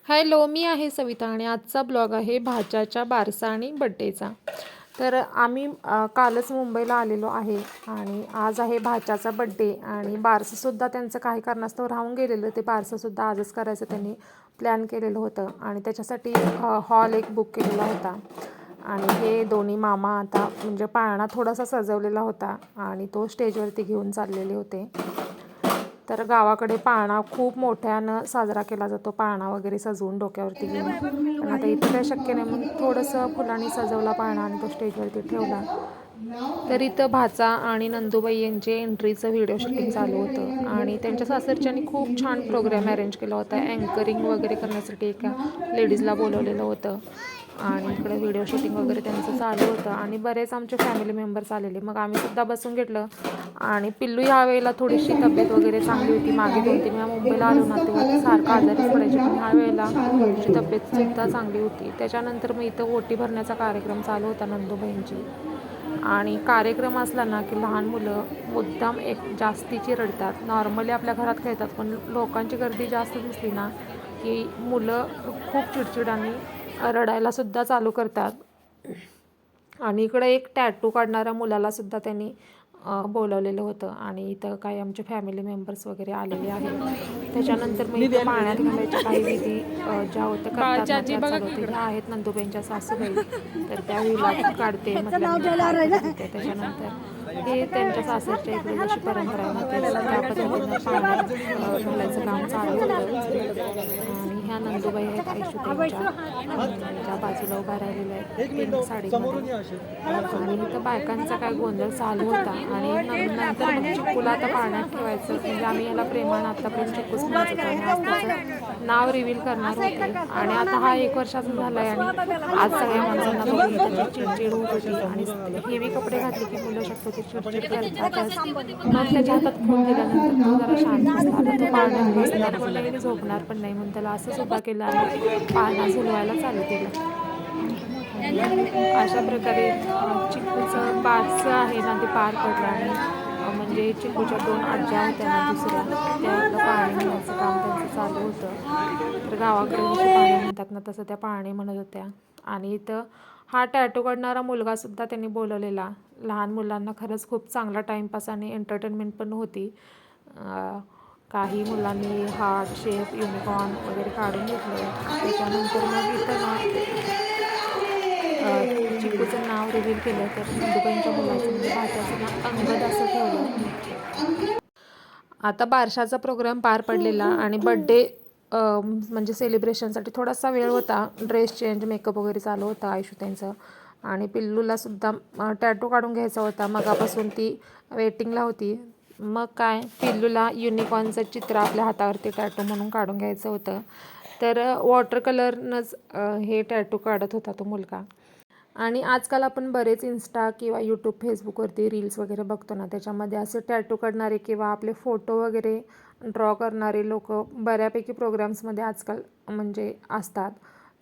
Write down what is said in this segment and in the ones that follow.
Hello, मी आहे सविता आणि आजचा ब्लॉग आहे भाच्याच्या बारसा आणि बड्डेचा. तर आम्ही कालच मुंबईला आलेलो आहे आणि आज आहे भाच्याचा बड्डे आणि बारसंसुद्धा त्यांचं काही कारणास्तव राहून गेलेलं. ते बारसंसुद्धा आजच करायचं त्यांनी प्लॅन केलेलं होतं आणि त्याच्यासाठी हॉल एक बुक केलेला होता. आणि हे दोन्ही मामा आता म्हणजे पाळणा थोडासा सजवलेला होता आणि तो स्टेजवरती घेऊन चाललेले होते. तर गावाकडे पाळणा खूप मोठ्यानं साजरा केला जातो, पाळणा वगैरे सजवून डोक्यावरती घेऊन. पण आता इथं काही शक्य नाही म्हणून थोडंसं फुलांनी सजवला पाळणा आणि तो स्टेजवरती ठेवला. तर इथं भाचा आणि नंदूबाई यांचे एंट्रीचं व्हिडिओ शूटिंग चालू होतं आणि त्यांच्या सासरच्यांनी खूप छान प्रोग्राम अरेंज केला होता. अँकरिंग वगैरे करण्यासाठी एका लेडीजला बोलवलेलं होतं आणि इकडे व्हिडिओ शूटिंग वगैरे त्यांचं चालू होतं आणि बरेच आमचे फॅमिली मेंबर्स आलेले. मग आम्हीसुद्धा बसून घेतलं आणि पिल्लू ह्या वेळेला थोडीशी तब्येत वगैरे चांगली होती. मागे 2-3 वेळा मुंबईला आलो ना तेव्हा सारखं आजारीच पडायचे, पण ह्या वेळेला तिची तब्येतसुद्धा चांगली होती. त्याच्यानंतर मग इथं ओटी भरण्याचा कार्यक्रम चालू होता नंदूबाईंची. आणि कार्यक्रम असला ना की लहान मुलं मुद्दाम एक जास्तीची रडतात. नॉर्मली आपल्या घरात खेळतात, पण लोकांची गर्दी जास्त दिसली ना की मुलं खूप चिडचिड आणि रडायलासुद्धा चालू करतात. आणि इकडं एक टॅटू काढणाऱ्या मुलालासुद्धा त्यांनी बोलवलेलं होतं आणि इथं काही आमचे फॅमिली मेंबर्स वगैरे आलेले आहेत. त्याच्यानंतर मग इथं पाण्यात घालायच्या काही विधी ज्या होत्या करतात ना त्या चालू होते. ह्या आहेत नंदूबाईंच्या सासूबाई, तर त्या विला काढते म्हटलं. त्याच्यानंतर हे त्यांच्या सासरच्या इकडे जशी परंपरा आहे ना त्या पद्धतीनं पाण्यात घालायचं काम चालू होतं. आणि ह्या नंदूबाई आहेत आयशुताईंच्या बाजूला उभा राहिलेल्या आहेत पिंक साडीमध्ये. आणि इथं बायकांचा काय गोंधळ चालू होता आणि नंतर मग चिक्कूला आता पाण्यात ठेवायचं म्हणजे आम्ही याला प्रेमानं आत्तापर्यंत चिक्कूच म्हणत होतो आणि आज त्याचं नाव रिव्हील करणार होते. आणि आता हा 1 वर्षाचा झाला आहे आणि आज सगळ्या माणसांना बघून त्याची चिडचिड होत होती आणि हेवी कपडे घातले की मुलं शक्यतो चिडचिड करतातच. मग त्याच्या हातात फोन दिल्यानंतर तो जरा शांत बसला. आता तो पाळण्यात बसणार पण नाही, झोपणार पण नाही म्हणून त्याला असंच उभा केलं आणि पाळणा झुलवायला चालू केलं. अशा प्रकारे चिक्कूचं बारसं आहे ना ते पार पडलं आणि म्हणजे चिक्कूच्या 2 आज्या होत्या ना दुसऱ्या त्याला पाणी म्हणण्याचं काम त्यांचं चालू होतं. तर गावाकडे जशी पाणी म्हणतात ना तसं त्या पाणी म्हणत होत्या. आणि इथं हा टॅटू काढणारा मुलगासुद्धा त्यांनी बोलवलेला. लहान मुलांना खरंच खूप चांगला टाईमपास आणि एंटरटेनमेंट पण होती. काही मुलांनी हार्ट शेप युनिकॉर्न वगैरे काढून घेतलं. त्याच्यानंतर मग इथं ना चिक्कूचं नाव रिव्हील केलं तर नंदूबाईंच्या मुलाचं म्हणजे भाच्याचं नाव अंगद असं ठेवलं. आता बारशाचा प्रोग्राम पार पडलेला आणि बड्डे म्हणजे सेलिब्रेशनसाठी थोडासा वेळ होता. ड्रेस चेंज मेकअप वगैरे चालू होता आयशुताईंचं आणि पिल्लूलासुद्धा टॅटू काढून घ्यायचा होता. मगापासून ती वेटिंगला होती. मग काय पिल्लूला युनिकॉर्नचं चित्र आपल्या हातावरती टॅटू म्हणून काढून घ्यायचं होतं. तर वॉटर कलरनंच हे टॅटू काढत होता तो मुलगा. आणि आजकाल आपण बरेच इंस्टा किंवा यूट्यूब फेसबुकवरती रील्स वगैरे बघतो ना त्याच्यामध्ये असे टॅटू काढणारे किंवा आपले फोटो वगैरे ड्रॉ करणारे लोक बऱ्यापैकी प्रोग्राम्समध्ये आजकाल म्हणजे असतात.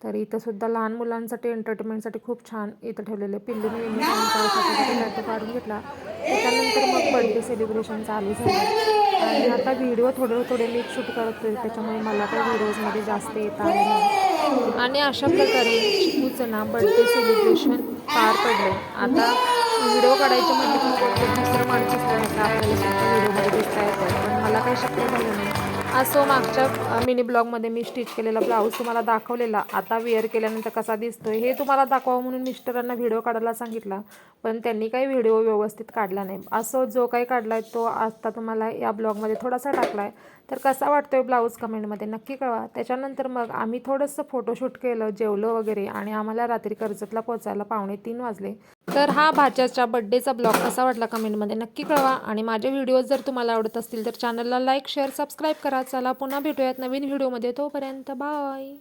तर इथंसुद्धा लहान मुलांसाठी एंटरटेनमेंटसाठी खूप छान इथं ठेवलेले पिल्लूने युनिकॉर्नचा टॅटू काढून घेतला. त्याच्यानंतर मग बड्डे सेलिब्रेशन चालू झालं आणि आता व्हिडिओ थोडे मी शूट करत होते त्याच्यामुळे मला काही व्हिडिओजमध्ये जास्त येत आले नाही. आणि अशा प्रकारे चिक्कूचं ना बड्डे सेलिब्रेशन पार पडलं. आता व्हिडिओ काढायचे म्हटलं की कोणतं दुसरं माणूस असलं तर आपल्याला सुद्धा व्हिडिओमध्ये दिसता येतं, पण मला काही शक्य झालं नाही. असो मागच्या मिनी ब्लॉगमध्ये मी स्टिच केलेला ब्लाऊज तुम्हाला दाखवलेला. आता वेअर केल्यानंतर कसा दिसतोय हे तुम्हाला दाखवावं म्हणून मिस्टरांना व्हिडिओ काढायला सांगितला, पण त्यांनी काही व्हिडिओ व्यवस्थित काढला नाही. असो जो काही काढला आहे तो आता तुम्हाला या ब्लॉगमध्ये थोडासा टाकला आहे. तर कसा वाटतोय ब्लाऊज कमेंटमध्ये नक्की कळवा. त्याच्यानंतर मग आम्ही थोडंसं फोटोशूट केलं, जेवलो वगैरे आणि आम्हाला रात्री कर्जतला पोचायला 2:45 वाजले. तर हा भाच्याच्या बड्डेचा ब्लॉग कसा वाटला कमेंटमध्ये नक्की कळवा. आणि माझे व्हिडिओज जर तुम्हाला आवडत असतील तर चॅनलला लाईक शेअर सबस्क्राईब करा. चला पुन्हा भेटूयात नवीन व्हिडिओमध्ये. तोपर्यंत बाय.